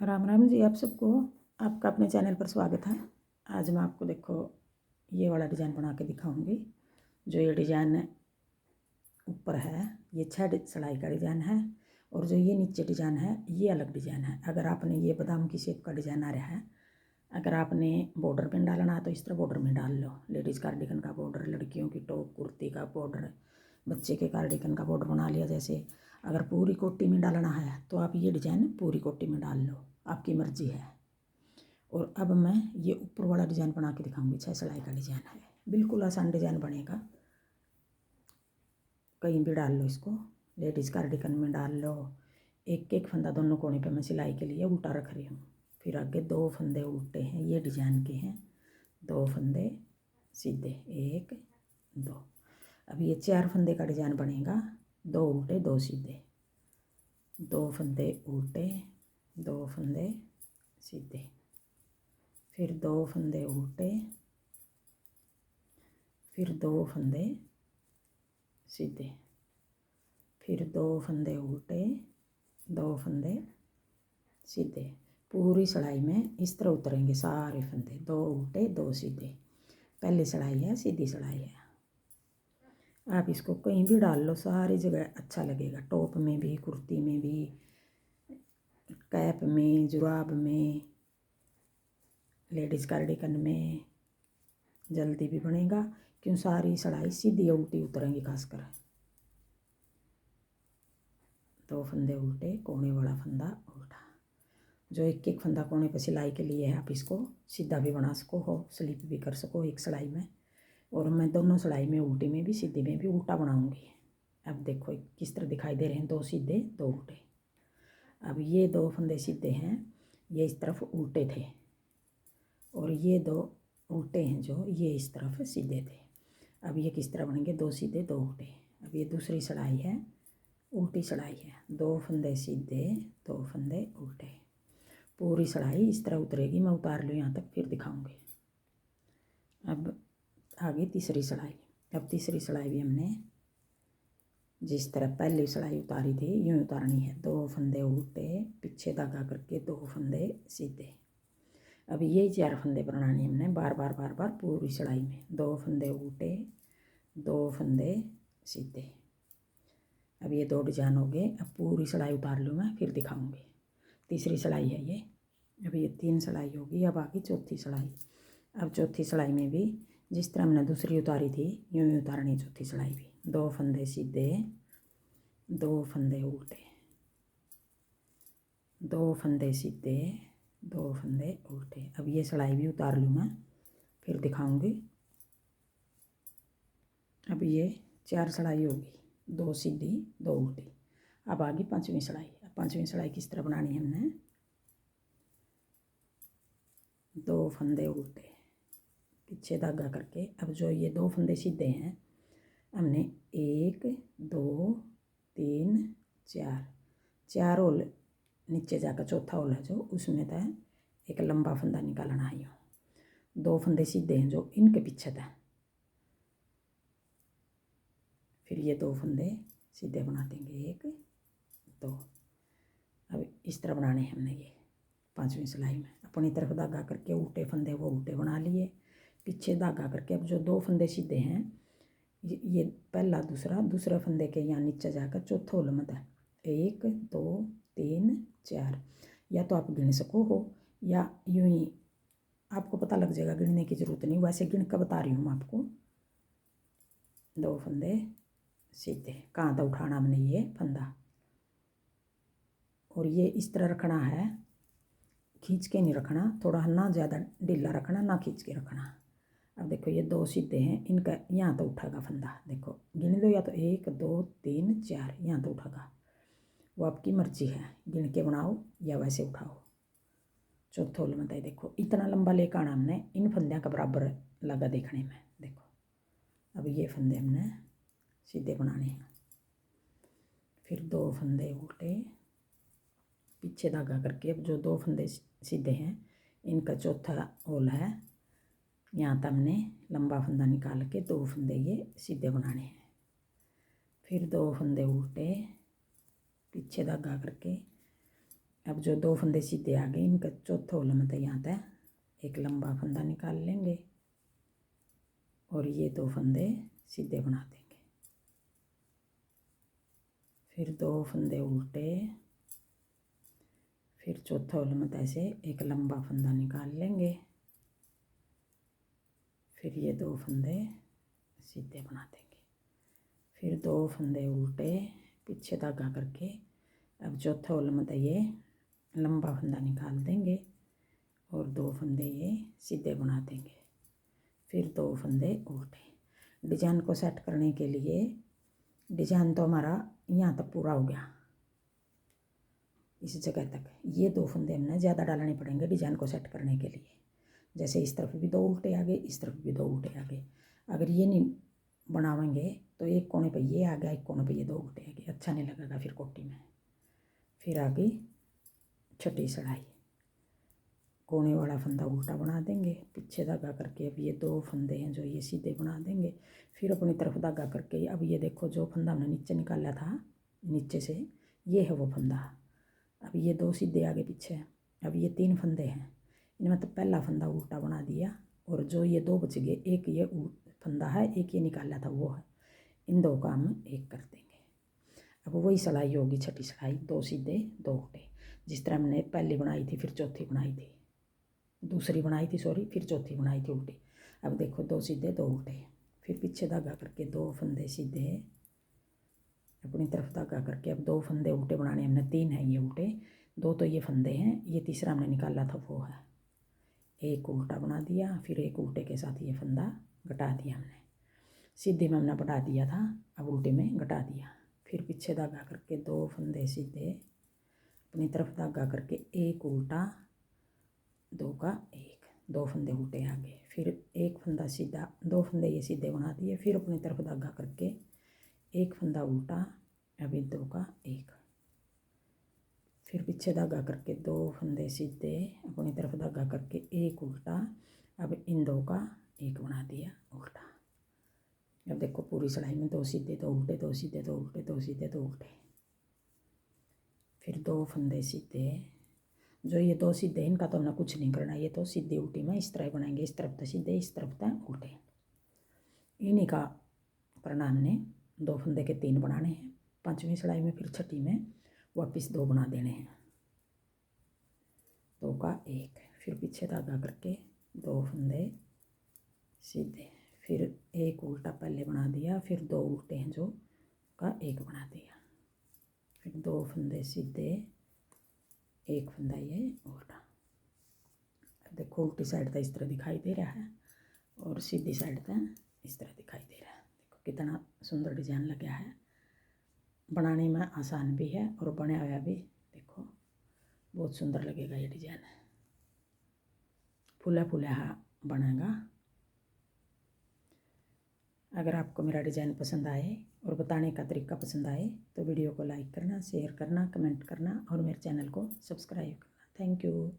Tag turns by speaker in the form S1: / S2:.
S1: राम राम जी आप सबको। आपका अपने चैनल पर स्वागत है। आज मैं आपको देखो ये वाला डिज़ाइन बना के दिखाऊंगी। जो ये डिज़ाइन ऊपर है ये 6 सिलाई का डिज़ाइन है, और जो ये नीचे डिज़ाइन है ये अलग डिज़ाइन है। अगर आपने ये बादाम की शेप का डिज़ाइन आ रहा है, अगर आपने बॉर्डर में डालना है तो इस तरह बॉर्डर में डाल लो। लेडीज़ कार्डिगन का बॉर्डर, लड़कियों की टॉप कुर्ती का बॉर्डर, बच्चे के कार्डिगन का बॉर्डर बना लिया। जैसे अगर पूरी कोटी में डालना है तो आप ये डिज़ाइन पूरी कोटी में डाल लो, आपकी मर्ज़ी है। और अब मैं ये ऊपर वाला डिज़ाइन बना के दिखाऊंगी। 6 सिलाई का डिज़ाइन है, बिल्कुल आसान डिज़ाइन बनेगा। कहीं भी डाल लो इसको, लेडीज़ कार्डिगन में डाल लो। एक एक फंदा दोनों कोने पे मैं सिलाई के लिए उल्टा रख रही हूँ। फिर आगे 2 फंदे उल्टे हैं, ये डिज़ाइन के हैं। 2 फंदे सीधे, 1 2। अब ये 4 फंदे का डिज़ाइन बनेगा। 2 उल्टे 2 सीधे, 2 फंदे उल्टे 2 फंदे सीधे, फिर 2 फंदे उल्टे, फिर 2 फंदे सीधे, फिर 2 फंदे उल्टे 2 फंदे सीधे। पूरी सिलाई में इस तरह उतरेंगे सारे फंदे, 2 उल्टे 2 सीधे। पहली सिलाई है, सीधी सिलाई है। आप इसको कहीं भी डाल लो, सारी जगह अच्छा लगेगा। टॉप में भी, कुर्ती में भी, कैप में, जुराब में, लेडीज़ कार्डिगन में जल्दी भी बनेगा। क्यों सारी सिलाई सीधी उल्टी उतरेंगी खासकर। 2 फंदे उल्टे, कोने वाला फंदा उल्टा। जो एक एक फंदा कोने पे सिलाई के लिए है, आप इसको सीधा भी बना सको हो, स्लिप भी कर सको एक सिलाई में। और मैं दोनों सिलाई में, उल्टी में भी सीधी में भी उल्टा बनाऊंगी। अब देखो किस तरह दिखाई दे रहे हैं, 2 सीधे 2 उल्टे। अब ये 2 फंदे सीधे हैं, ये इस तरफ उल्टे थे, और ये 2 उल्टे हैं जो ये इस तरफ सीधे थे। अब ये किस तरह बनेंगे, 2 सीधे 2 उल्टे। अब ये दूसरी सिलाई है, उल्टी सिलाई है। 2 फंदे सीधे 2 फंदे उल्टे। पूरी सिलाई इस तरह उतरेगी। मैं उतार लूँ यहाँ तक, फिर दिखाऊंगी। अब आगे तीसरी सिलाई। अब तीसरी सिलाई भी हमने जिस तरह पहली सिलाई उतारी थी यूँ उतारनी है। 2 फंदे उल्टे, पीछे धागा करके 2 फंदे सीधे। अब ये 4 फंदे बनाने हमने बार बार बार बार पूरी सिलाई में। 2 फंदे उल्टे 2 फंदे सीधे। अब ये 2 डिजाइन हो गए। अब पूरी सिलाई उतार लूँ मैं, फिर दिखाऊंगी। तीसरी सिलाई है ये। अब ये 3 सिलाई होगी। अब आगे चौथी सिलाई। अब चौथी सिलाई में भी जिस तरह हमने दूसरी उतारी थी यूँ ही उतारनी चौथी सिलाई भी। 2 फंदे सीधे 2 फंदे उल्टे, 2 फंदे सीधे 2 फंदे उल्टे। अब ये सिलाई भी उतार लूँ मैं, फिर दिखाऊंगी। अब ये 4 सिलाई होगी, 2 सीधी 2 उल्टी। अब आगे 5वीं सिलाई। अब 5वीं सिलाई किस तरह बनानी है हमने, 2 फंदे उल्टे, पीछे धागा करके। अब जो ये 2 फंदे सीधे हैं हमने 1 2 3 4 4 होल नीचे जाकर चौथा होल है जो उसमें था एक लंबा फंदा निकालना है। यूँ 2 फंदे सीधे हैं जो इनके पीछे था, फिर ये 2 फंदे सीधे बना देंगे 1 2। अब इस तरह बनाने हैं हमने ये 5वीं सिलाई में। अपनी तरफ धागा करके उल्टे फंदे वो उल्टे बना लिए, पीछे धागा करके। अब जो 2 फंदे सीधे हैं ये पहला दूसरा फंदे के यहाँ नीचे जाकर चौथा होल मत है। 1 2 3 4। या तो आप गिन सको हो या यूँ ही आपको पता लग जाएगा, गिनने की ज़रूरत नहीं, वैसे गिन कर बता रही हूँ आपको। 2 फंदे सीधे, कहाँ था उठाना हमने ये फंदा, और ये इस तरह रखना है, खींच के नहीं रखना, थोड़ा ना ज़्यादा ढीला रखना, ना खींच के रखना। अब देखो ये 2 सीधे हैं, इनका यहाँ तो उठागा फंदा। देखो गिन लो, या तो 1 2 3 4 यहाँ तो उठागा, वो आपकी मर्जी है, गिन के बनाओ या वैसे उठाओ। चौथा होल मत है। देखो इतना लंबा लेकर आना हमने, इन फंदे का बराबर लगा देखने में। देखो अब ये फंदे हमने सीधे बनाने हैं, फिर 2 फंदे उल्टे, पीछे धागा करके। अब जो 2 फंदे सीधे हैं इनका चौथा होल है, यहाँ तक हमने लंबा फंदा निकाल के 2 फंदे ये सीधे बनाने हैं। फिर 2 फंदे उल्टे, पीछे धागा करके। अब जो 2 फंदे सीधे आ गए, इनका चौथा उल्लम्ब यहाँ तक एक लंबा फंदा निकाल लेंगे और ये 2 फंदे सीधे बना देंगे। फिर 2 फंदे उल्टे, फिर चौथा उल्लम्ब ऐसे एक लंबा फंदा निकाल लेंगे, फिर ये 2 फंदे सीधे बना देंगे। फिर 2 फंदे उल्टे, पीछे धागा करके अब चौथा उल्लम्ब ये लंबा फंदा निकाल देंगे और 2 फंदे ये सीधे बना देंगे। फिर 2 फंदे उल्टे। डिजाइन को सेट करने के लिए, डिजाइन तो हमारा यहाँ तक पूरा हो गया, इस जगह तक। ये 2 फंदे हमने ज़्यादा डालने पड़ेंगे डिजाइन को सेट करने के लिए। जैसे इस तरफ भी 2 उल्टे आ गए, इस तरफ भी 2 उल्टे आ गए। अगर ये नहीं बनावेंगे तो एक कोने पे ये आ गया, एक कोने पे ये 2 उल्टे आ गए, अच्छा नहीं लगेगा फिर कोटी में। फिर आ गई छठी सिलाई, कोने वाला फंदा उल्टा बना देंगे, पीछे धागा करके अब ये 2 फंदे हैं जो ये सीधे बना देंगे। फिर अपनी तरफ धागा करके अब ये देखो जो फंदा हमने नीचे निकाला था, नीचे से ये है वो फंदा। अब ये 2 सीधे आगे पीछे, अब ये 3 फंदे हैं, इनमें तो पहला फंदा उल्टा बना दिया और जो ये 2 बच गए, एक ये फंदा है, एक ये निकाला था वो है, इन 2 का हम एक कर देंगे। अब वही सिलाई होगी छठी सिलाई, 2 सीधे 2 उल्टे, जिस तरह हमने पहली बनाई थी, फिर चौथी बनाई थी, दूसरी बनाई थी सॉरी, फिर चौथी बनाई थी उल्टी। अब देखो 2 सीधे 2 उल्टे, फिर पीछे धागा करके 2 फंदे सीधे, अपनी तरफ धागा करके अब 2 फंदे उल्टे बनाने हमने, 3 हैं ये उल्टे, 2 तो ये फंदे हैं, ये तीसरा हमने निकाला था वो है, एक उल्टा बना दिया, फिर एक उल्टे के साथ ये फंदा घटा दिया हमने। सीधे में हमने बढ़ा दिया था, अब उल्टे में घटा दिया। फिर पीछे धागा करके 2 फंदे सीधे, अपनी तरफ धागा करके एक उल्टा, 2 का 1, 2 फंदे उल्टे आ गए। फिर एक फंदा सीधा, 2 फंदे ये सीधे बना दिए, फिर अपनी तरफ धागा करके एक फंदा उल्टा, अभी 2 का 1, फिर पीछे धागा करके 2 फंदे सीधे, अपनी तरफ धागा करके एक उल्टा, अब इन 2 का 1 बना दिया उल्टा। अब देखो पूरी सिलाई में 2 सीधे 2 उल्टे, 2 सीधे 2 उल्टे, 2 सीधे 2 उल्टे, फिर 2 फंदे सीधे, जो ये 2 सीधे इनका तो हमने कुछ नहीं करना, ये तो सीधी उल्टी में इस तरह बनाएंगे, इस तरफ तो सीधे, इस तरफ तो उल्टे, इन्हीं का करना हमने। 2 फंदे के 3 बनाने हैं 5वीं सिलाई में, फिर छठी में वापस 2 बना देने हैं, 2 का 1, फिर पीछे धागा करके 2 फंदे सीधे, फिर एक उल्टा पहले बना दिया, फिर 2 उल्टे हैं जो का 1 बना दिया, फिर 2 फंदे सीधे, एक फंदा ये उल्टा। देखो उल्टी साइड तो इस तरह दिखाई दे रहा है और सीधी साइड तो इस तरह दिखाई दे रहा है। देखो कितना सुंदर डिजाइन लगा है, बनाने में आसान भी है और बना हुआ भी देखो बहुत सुंदर लगेगा ये डिजाइन, फूला फूला बनेगा। अगर आपको मेरा डिज़ाइन पसंद आए और बताने का तरीका पसंद आए तो वीडियो को लाइक करना, शेयर करना, कमेंट करना और मेरे चैनल को सब्सक्राइब करना। Thank you.